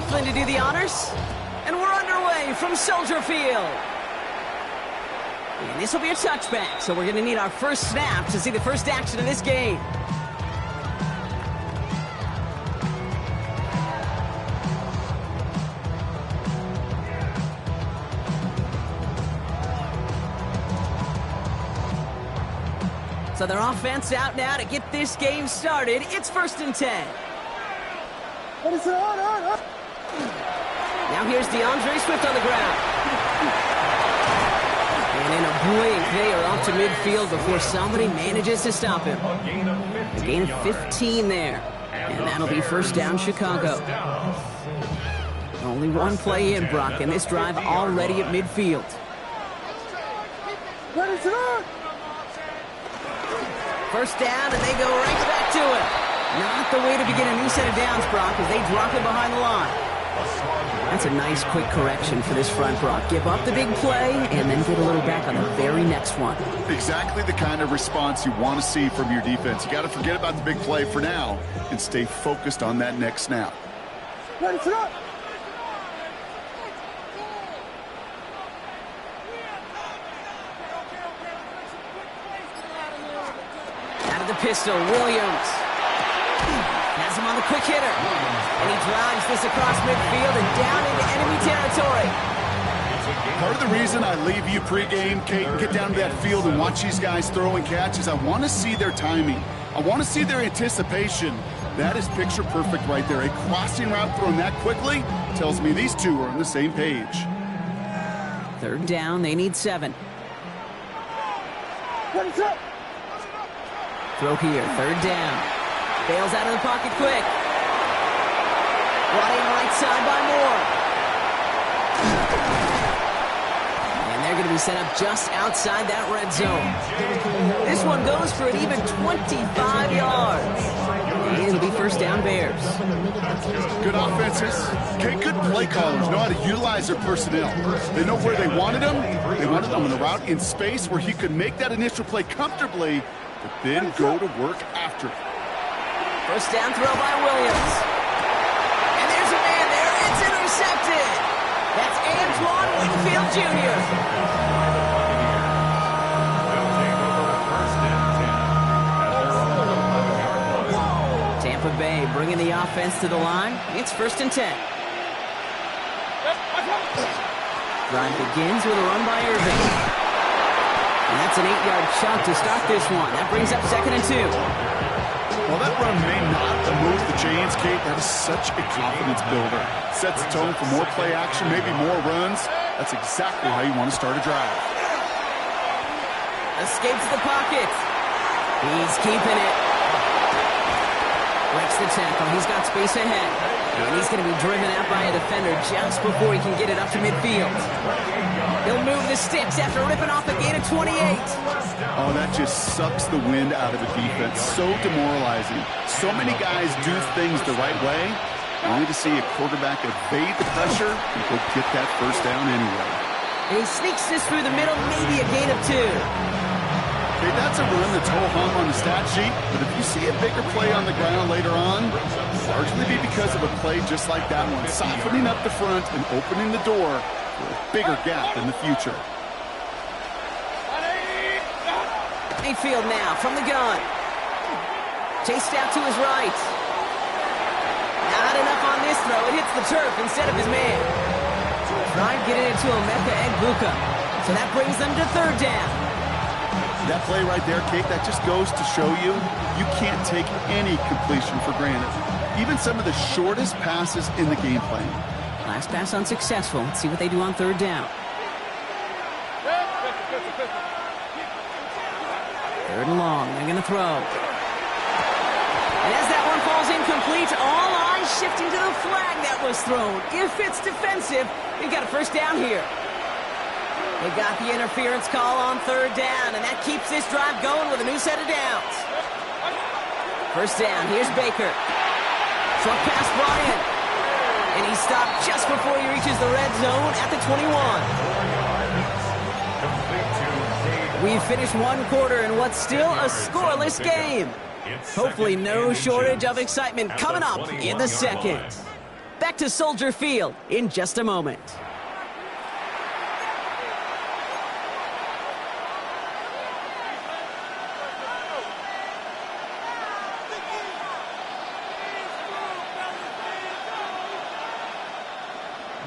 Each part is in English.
Flynn to do the honors. And we're underway from Soldier Field. And this will be a touchback, so we're going to need our first snap to see the first action of this game. So their offense out now to get this game started. It's 1st and 10. Now here's DeAndre Swift on the ground. And in a blink, they are off to midfield before somebody manages to stop him. A gain of 15 there. And that'll be 1st down, Chicago. Only one play in, Brock, and this drive already at midfield. First down, and they go right back to it. Not the way to begin a new set of downs, Brock, as they drop it behind the line. That's a nice, quick correction for this front, Brock. Give up the big play, and then get a little back on the very next one. Exactly the kind of response you want to see from your defense. You got to forget about the big play for now and stay focused on that next snap. Pistol, Williams has him on the quick hitter, and he drives this across midfield and down into enemy territory. Part of the reason I leave you pregame, Kate, and get down to that field and watch these guys throw and catch is I want to see their timing. I want to see their anticipation. That is picture perfect right there. A crossing route thrown that quickly tells me these two are on the same page. 3rd down, they need 7. Throw here, 3rd down. Bails out of the pocket quick. Brought in right side by Moore. And they're going to be set up just outside that red zone. This one goes for an even 25 yards. And it'll be 1st down, Bears. Good offenses. Okay, good play callers know how to utilize their personnel. They know where they wanted them. They wanted them on the route in space where he could make that initial play comfortably, but then go to work after it. 1st down throw by Williams. And there's a man there. It's intercepted. That's Antoine Winfield Jr. Tampa Bay bringing the offense to the line. It's 1st and 10. Drive begins with a run by Irving. And that's an 8-yard chunk to start this one. That brings up 2nd and 2. Well, that run may not have moved the chains, Kate. That is such a confidence builder. Sets the tone for more play action, maybe more runs. That's exactly how you want to start a drive. Escapes the pocket. He's keeping it. Breaks the tackle. He's got space ahead. And he's going to be driven out by a defender just before he can get it up to midfield. He'll move the sticks after ripping off a gain of 28. Oh, that just sucks the wind out of the defense. So demoralizing. So many guys do things the right way, only to see a quarterback evade the pressure and go get that 1st down anyway. And he sneaks this through the middle, maybe a gain of 2. Okay, that's a run that's ho-hum on the stat sheet, but if you see a bigger play on the ground later on, largely be because of a play just like that one, softening up the front and opening the door for a bigger gap in the future. Mayfield now from the gun. Chased out to his right. Not enough on this throw. It hits the turf instead of his man. Tried getting it to Emeka Egbuka. So that brings them to 3rd down. That play right there, Kate, that just goes to show you can't take any completion for granted. Even some of the shortest passes in the game plan. Last pass unsuccessful. Let's see what they do on 3rd down. 3rd and long. They're going to throw. And as that one falls incomplete, all eyes shifting to the flag that was thrown. If it's defensive, they've got a 1st down here. They got the interference call on 3rd down, and that keeps this drive going with a new set of downs. 1st down, here's Baker. Short pass brought in. And he stopped just before he reaches the red zone at the 21. We've finished 1 quarter in what's still a scoreless game. Hopefully no shortage of excitement coming up in the 2nd. Back to Soldier Field in just a moment.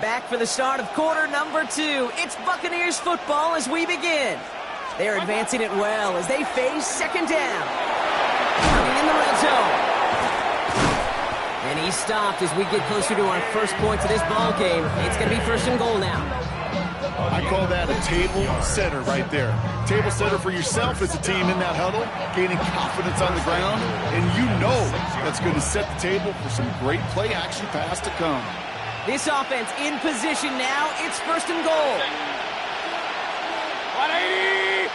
Back for the start of quarter number 2. It's Buccaneers football as we begin. They're advancing it well as they face second down. Coming in the red zone. And he's stopped as we get closer to our first points of this ball game. It's going to be first and goal now. I call that a table setter right there. Table setter for yourself as a team in that huddle, gaining confidence on the ground, and you know that's going to set the table for some great play action pass to come. This offense in position now. It's first and goal. 180!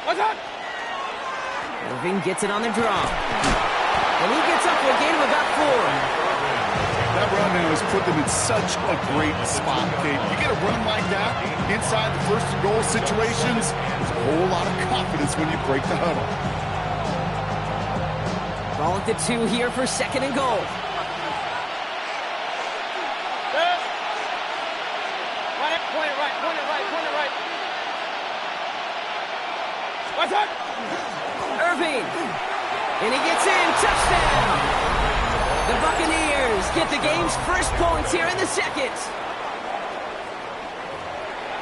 What's up? Irving gets it on the draw. And he gets up for a gain of about 4. That run now has put them in such a great spot, Kate. You get a run like that inside the first and goal situations, there's a whole lot of confidence when you break the huddle. Ball at the 2 here for second and goal. What's up? Irving. And he gets in. Touchdown. The Buccaneers get the game's first points here in the second.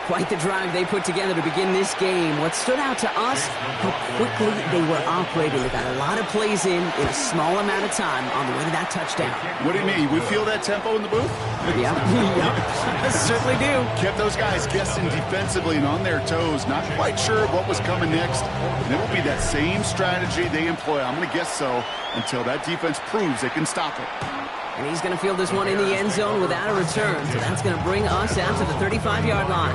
Quite the drive they put together to begin this game. What stood out to us, how quickly they were operating. They got a lot of plays in a small amount of time on the way to that touchdown. What do you mean? We feel that tempo in the booth? Yeah, yep. Certainly do. Kept those guys guessing defensively and on their toes, not quite sure what was coming next. And it will be that same strategy they employ, I'm going to guess so, until that defense proves they can stop it. And he's going to field this one in the end zone without a return. So that's going to bring us out to the 35-yard line.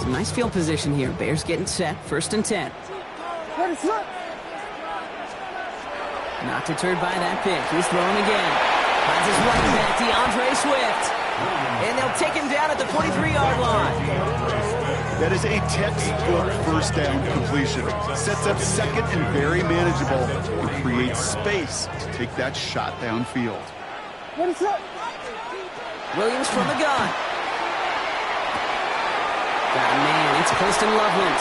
Some nice field position here. Bears getting set. First and 10. Not deterred by that pick. He's throwing again. Finds his running back, DeAndre Swift. And they'll take him down at the 43-yard line. That is a textbook first down completion. Sets up second and very manageable and creates space to take that shot downfield. What is up? Williams from the gun. Got a man. It's Colston Loveland.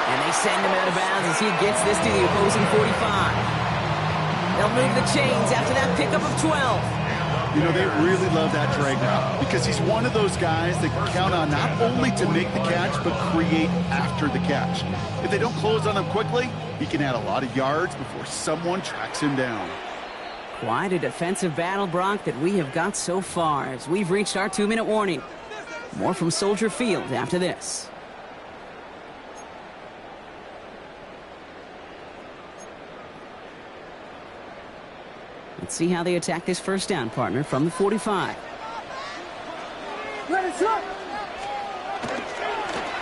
And they send him out of bounds as he gets this to the opposing 45. They'll move the chains after that pickup of 12. You know, they really love that drag route because he's one of those guys that can count on not only to make the catch, but create after the catch. If they don't close on him quickly, he can add a lot of yards before someone tracks him down. Quite a defensive battle, Brock, that we have got so far as we've reached our 2-minute warning. More from Soldier Field after this. Let's see how they attack this first down, partner, from the 45. Let it up.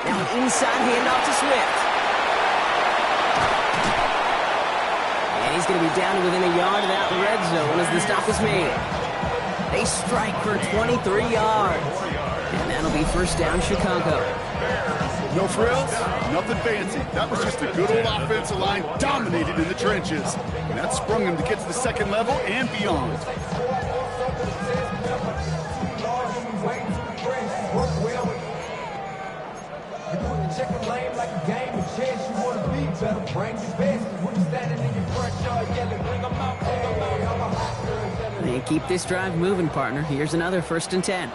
Now an inside handoff to Swift. And he's going to be down to within a yard of that red zone as the stop is made. They strike for 23 yards. And that'll be first down, Chicago. No frills, nothing fancy. That was just a good old offensive line dominated in the trenches. And that sprung them to get to the second level and beyond. They keep this drive moving, partner. Here's another first and 10.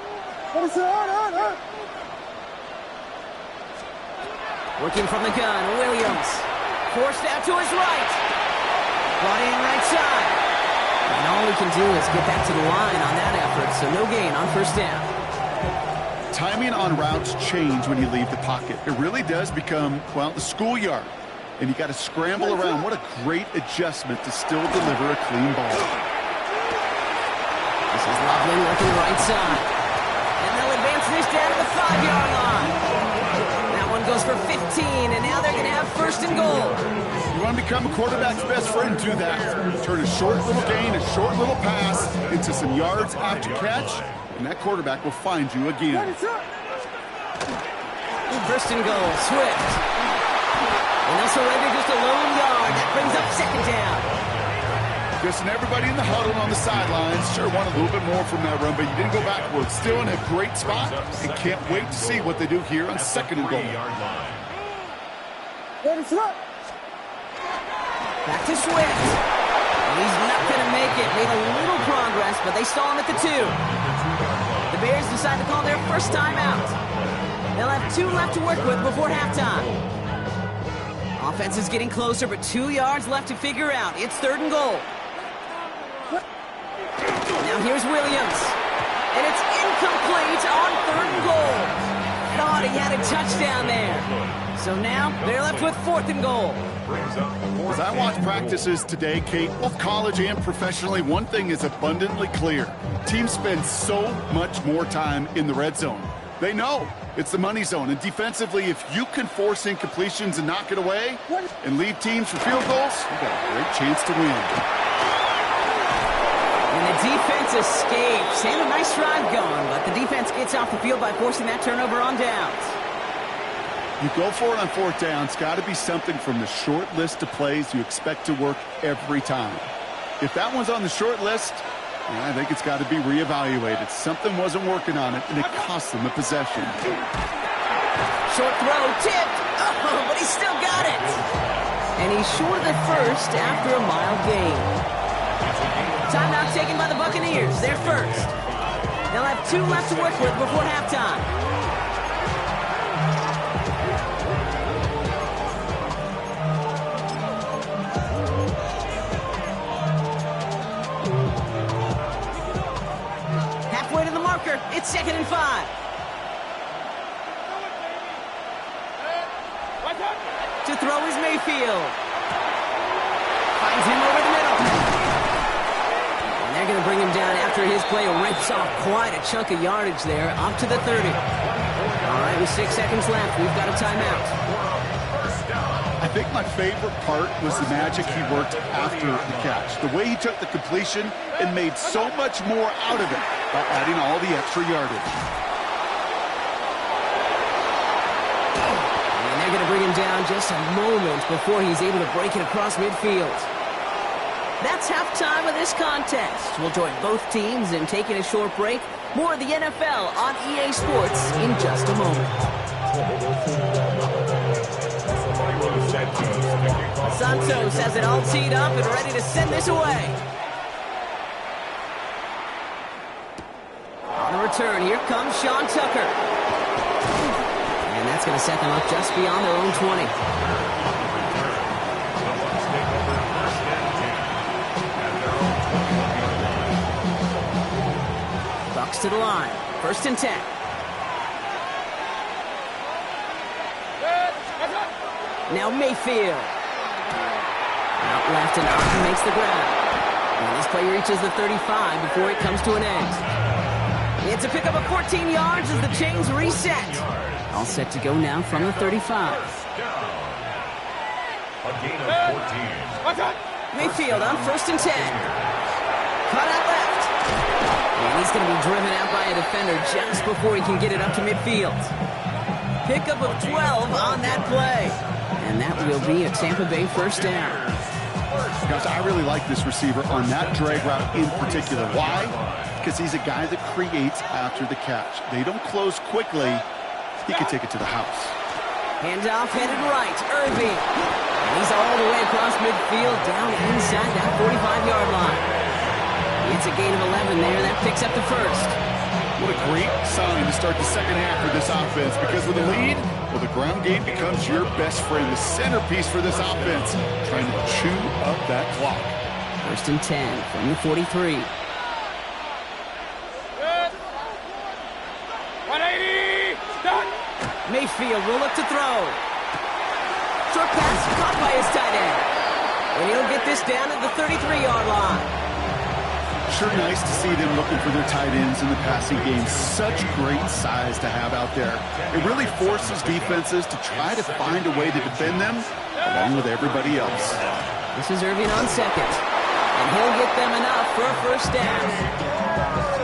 Working from the gun, Williams. Forced out to his right. Brought in right side. And all we can do is get back to the line on that effort, so no gain on first down. Timing on routes change when you leave the pocket. It really does become, well, the schoolyard. And you got to scramble around. What a great adjustment to still deliver a clean ball. This is Loveland working right side. And they'll advance this down to the 5-yard line. That one goes for 15, and now they're going to have first and goal. You want to become a quarterback's best friend, do that. Turn a short little gain, a short little pass into some yards after catch, and that quarterback will find you again. First and goal, Swift. And they'll surrender just a lone yard. That brings up second down. Just everybody in the huddle on the sidelines sure want a little bit more from that run, but you didn't go backwards. Still in a great spot, and can't wait to see what they do here on second and goal. Back to Swift. And he's not going to make it. Made a little progress, but they stall him at the 2. The Bears decide to call their first timeout. They'll have 2 left to work with before halftime. Offense is getting closer, but 2 yards left to figure out. It's third and goal. Now here's Williams. And it's incomplete on third and goal. Thought he had a touchdown there. So now they're left with fourth and goal. As I watch practices today, Kate, both college and professionally, one thing is abundantly clear. Teams spend so much more time in the red zone. They know it's the money zone. And defensively, if you can force incompletions and knock it away and leave teams for field goals, you've got a great chance to win. And the defense escapes. And a nice drive going, but the defense gets off the field by forcing that turnover on downs. You go for it on fourth down. It's got to be something from the short list of plays you expect to work every time. If that one's on the short list, I think it's got to be reevaluated. Something wasn't working on it, and it cost them the possession. Short throw, tipped. Oh, but he still got it. And he's short of the first after a mile gain. Timeout taken by the Buccaneers. They're first. They'll have 2 left to work with before halftime. Halfway to the marker. It's 2nd and 5. To throw is Mayfield. Finds him over the middle. And they're going to bring him down after his play rips off quite a chunk of yardage there, up to the 30. All right, with 6 seconds left, we've got a timeout. I think my favorite part was the magic he worked after the catch. The way he took the completion and made so much more out of it by adding all the extra yardage. They're going to bring him down just a moment before he's able to break it across midfield. That's halftime of this contest. We'll join both teams in taking a short break. More of the NFL on EA Sports in just a moment. Santos has it all teed up and ready to send this away. On the return, here comes Sean Tucker. And that's going to set them up just beyond their own 20. Bucs to the line. 1st and 10. Now Mayfield. Out left and Arden makes the grab. And this play reaches the 35 before it comes to an end. It's a pickup of 14 yards as the chains reset. All set to go now from the 35. A gain of 14. Mayfield on 1st and 10. Cut out left. And he's going to be driven out by a defender just before he can get it up to midfield. Pickup of 12 on that play. And that will be a Tampa Bay 1st down. Guys, I really like this receiver on that drag route in particular. Why? Because he's a guy that creates after the catch. They don't close quickly. He can take it to the house. Handoff headed right. Irving. And he's all the way across midfield down inside that 45-yard line. It's a gain of 11 there. That picks up the 1st. What a great sign to start the second half for this offense, because with a lead, well, the ground game becomes your best friend, the centerpiece for this offense, trying to chew up that clock. 1st and 10 from the 43. 180. Done. Mayfield will look to throw. Short pass caught by his tight end. And he'll get this down at the 33-yard line. Sure nice to see them looking for their tight ends in the passing game. Such great size to have out there. It really forces defenses to try to find a way to defend them along with everybody else. This is Irving on 2nd. And he'll get them enough for a 1st down.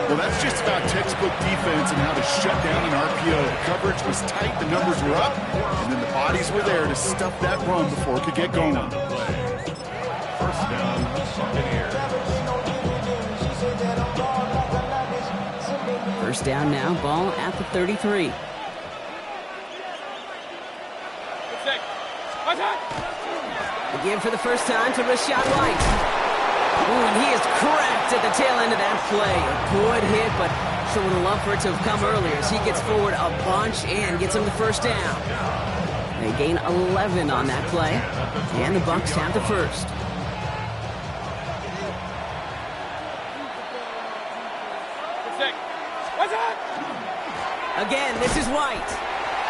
Well, that's just about textbook defense and how to shut down an RPO. The coverage was tight, the numbers were up, and then the bodies were there to stuff that run before it could get going. First down, Buccaneers. First down now, ball at the 33. Again for the first time to Rashad White. Ooh, and he is cracked at the tail end of that play. A good hit, but sure would have loved for it to have come earlier as he gets forward a bunch and gets him the first down. They gain 11 on that play, and the Bucs have the first. Again, this is White.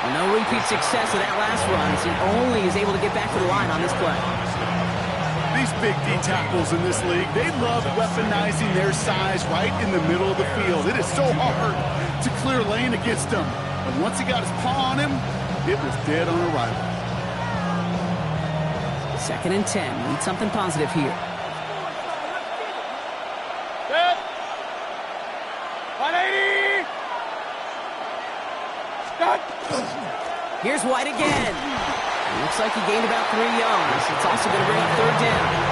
No repeat success of that last run as he only is able to get back to the line on this play. These big D tackles in this league, they love weaponizing their size right in the middle of the field. It is so hard to clear lane against them. And once he got his paw on him, it was dead on arrival. 2nd and 10. Need something positive here. Set. 180. Start. Here's White again. It looks like he gained about 3 yards. It's also going to bring up 3rd down.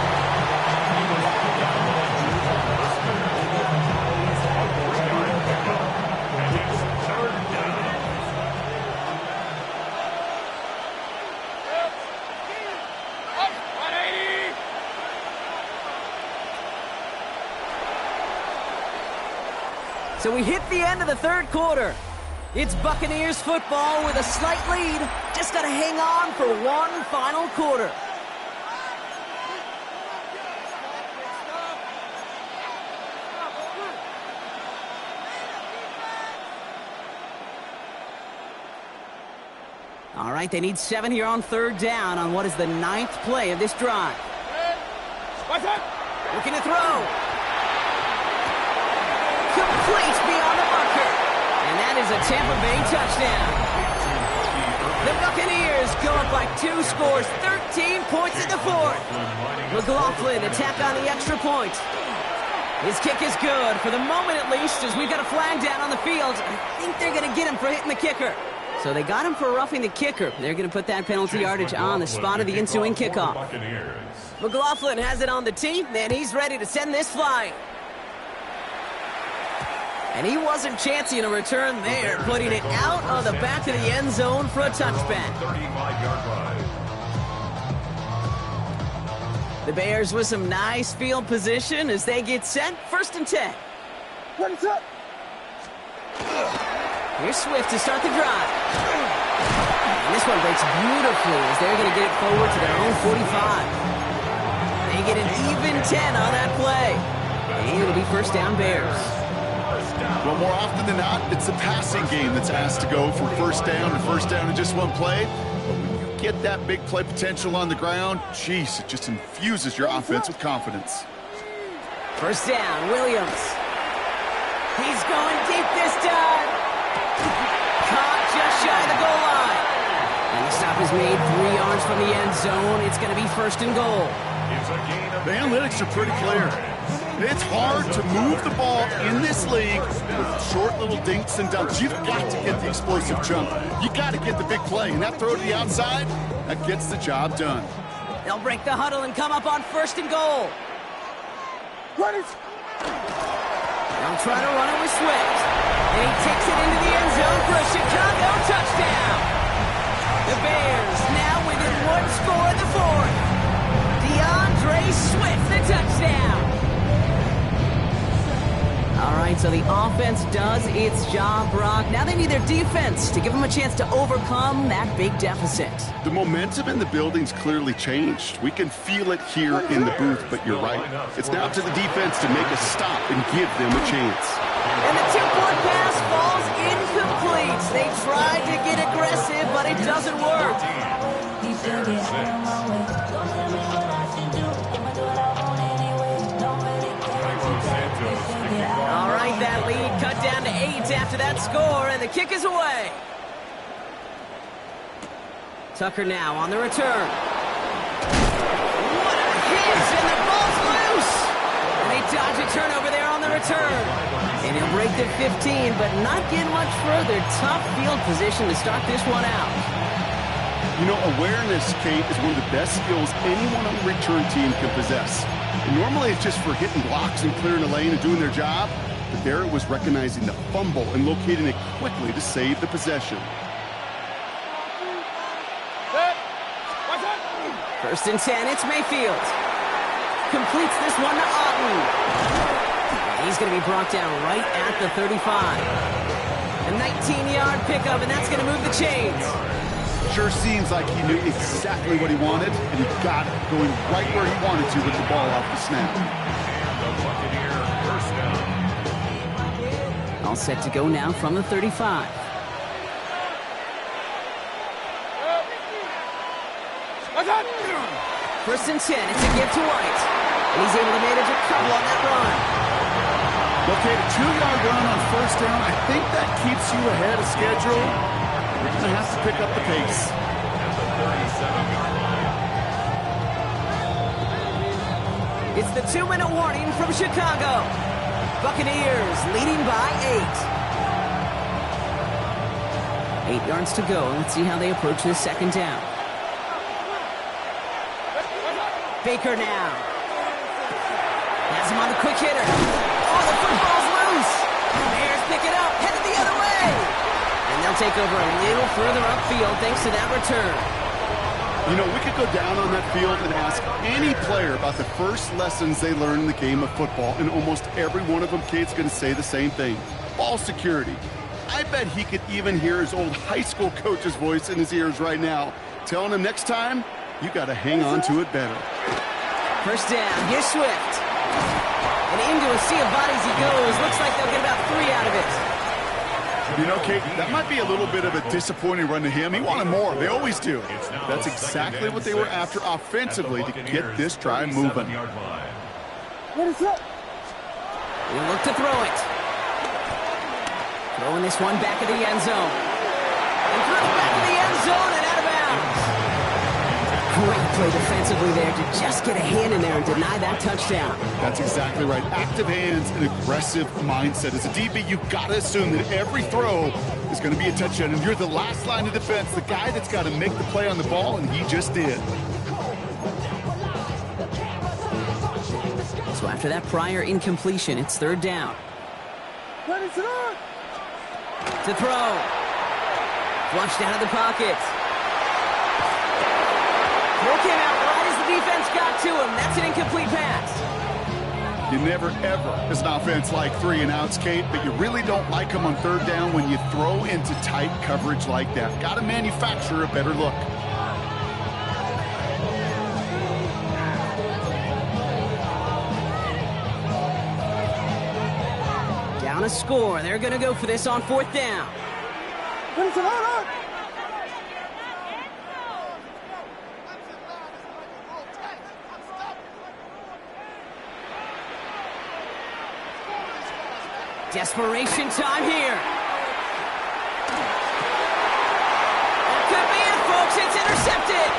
So we hit the end of the 3rd quarter. It's Buccaneers football with a slight lead. Just got to hang on for one final quarter. All right, they need 7 here on 3rd down on what is the 9th play of this drive. Looking to throw. Complete beyond the marker. And that is a Tampa Bay touchdown. The Buccaneers go up by 2 scores, 13 points in the 4th. McLaughlin attack on the extra point. His kick is good, for the moment at least, as we've got a flag down on the field. I think they're going to get him for hitting the kicker. So they got him for roughing the kicker. They're going to put that penalty yardage on the spot of the ensuing kickoff. McLaughlin has it on the tee, and he's ready to send this flying. And he wasn't chancing a return there, putting it out on the back of the end zone for a touchback. 35-yard line. The Bears with some nice field position as they get set. 1st and 10. What's up? Here's Swift to start the drive. And this one breaks beautifully as they're going to get it forward to their own 45. They get an even 10 on that play. And it'll be 1st down Bears. Well, more often than not, it's the passing game that's asked to go from 1st down to 1st down in just one play. But when you get that big play potential on the ground, geez, it just infuses your offense with confidence. 1st down, Williams. He's going deep this time. Caught just shy of the goal line. And the stop is made 3 yards from the end zone. It's going to be 1st and goal. The analytics are pretty clear. It's hard to move the ball in this league with short little dinks and dunks. You've got to get the explosive jump. You got to get the big play. And that throw to the outside, that gets the job done. They'll break the huddle and come up on 1st and goal. They'll try to run it with Swift. And he takes it into the end zone for a Chicago touchdown. The Bears now within 1 score in the 4th. DeAndre Swift, the touchdown. All right, so the offense does its job, Brock. Now they need their defense to give them a chance to overcome that big deficit. The momentum in the building's clearly changed. We can feel it here in the booth, but you're right. It's now up to the defense to make a stop and give them a chance. And the 2-point pass falls incomplete. They tried to get aggressive, but it doesn't work. All right, that lead cut down to 8 after that score, and the kick is away. Tucker now on the return. What a hit, and the ball's loose. And they dodge a turnover there on the return. return. And he'll break the 15, but not get much further. Tough field position to start this one out. You know, awareness, Kate, is one of the best skills anyone on the return team can possess. And normally it's just for hitting blocks and clearing a lane and doing their job. But there it was recognizing the fumble and locating it quickly to save the possession. First and 10, it's Mayfield. Completes this one to Otten. And he's going to be brought down right at the 35. A 19-yard pickup, and that's going to move the chains. Sure seems like he knew exactly what he wanted, and he got it, going right where he wanted to with the ball off the snap. And the Buccaneer first down. All set to go now from the 35. First and 10, it's a give to White. And he's able to manage a couple on that run. Okay, a 2-yard run on first down. I think that keeps you ahead of schedule. You're going to have to pick up the pace. At the 37-yard line. It's the 2-minute warning from Chicago. Buccaneers leading by 8. 8 yards to go. Let's see how they approach this second down. Baker now. Has him on the quick hitter. Oh, the football's loose. Bears pick it up, headed the other way. And they'll take over a little further upfield thanks to that return. You know, we could go down on that field and ask any player about the first lessons they learned in the game of football, and almost every one of them, Kate's going to say the same thing. Ball security. I bet he could even hear his old high school coach's voice in his ears right now, telling him next time, you got to hang on to it better. First down, here's Swift. And into a sea of bodies he goes. Looks like they'll get about 3 out of it. You know, Kate, that might be a little bit of a disappointing run to him. He wanted more. They always do. That's exactly what they were after offensively to get this drive moving. What is up? He'll look to throw it. Throwing this one back of the end zone. And throws back of the end zone and out of bounds. Great play defensively there to just get a hand in there and deny that touchdown. That's exactly right. Active hands and aggressive mindset. As a DB, you've got to assume that every throw is going to be a touchdown. And you're the last line of defense, the guy that's got to make the play on the ball, and he just did. So after that prior incompletion, it's third down. What is it on? To throw. Flushed out of the pocket. Throw came out right as the defense got to him. That's an incomplete pass. You never, ever, as an offense, like 3 and outs, Kate, but you really don't like them on third down when you throw into tight coverage like that. Got to manufacture a better look. Down a score. They're going to go for this on fourth down. What is it on? Desperation time here. That could be it, folks. It's intercepted.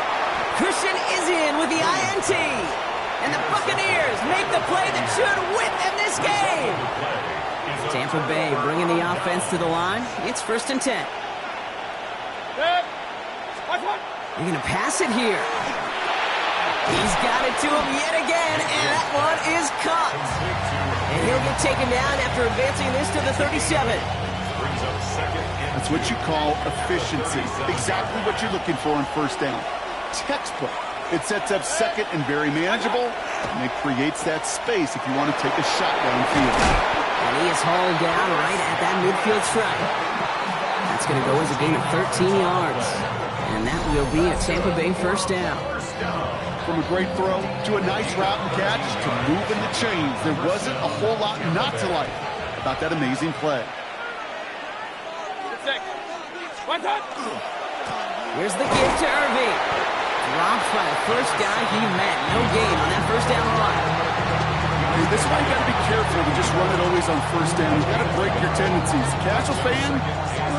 Christian is in with the INT. And the Buccaneers make the play that should win them this game. Tampa Bay bringing the offense to the line. It's first and 10. They're going to pass it here. He's got it to him yet again, and that one is caught. And he'll get taken down after advancing this to the 37. That's what you call efficiency. Exactly what you're looking for on first down. Textbook. It sets up second and very manageable, and it creates that space if you want to take a shot downfield. And he is hauled down right at that midfield stripe. That's going to go as a gain of 13 yards. And that will be a Tampa Bay first down. From a great throw to a nice route and catch to moving the chains. There wasn't a whole lot not to like about that amazing play. Here's the give to Irving. Dropped by the first guy he met. No gain on that first down run. Hey, this is why you got to be careful to just run it always on first down. You got to break your tendencies. Casual fan,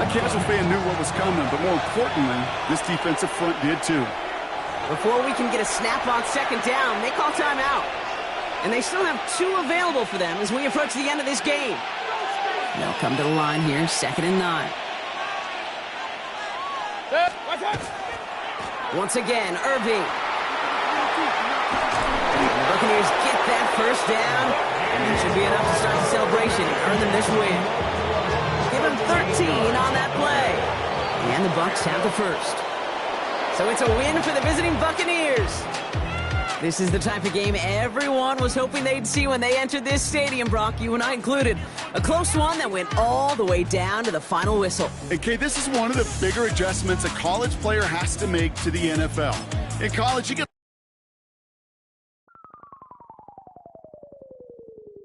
that casual fan knew what was coming, but more importantly, this defensive front did too. Before we can get a snap on second down, they call timeout. And they still have 2 available for them as we approach the end of this game. They'll come to the line here, 2nd and 9. Once again, Irving. And the Buccaneers get that first down, and it should be enough to start the celebration and earn them this win. Give them 13 on that play. And the Bucs have the first. So it's a win for the visiting Buccaneers. This is the type of game everyone was hoping they'd see when they entered this stadium, Brock, you and I included. A close one that went all the way down to the final whistle. And Kate, this is one of the bigger adjustments a college player has to make to the NFL. In college, you get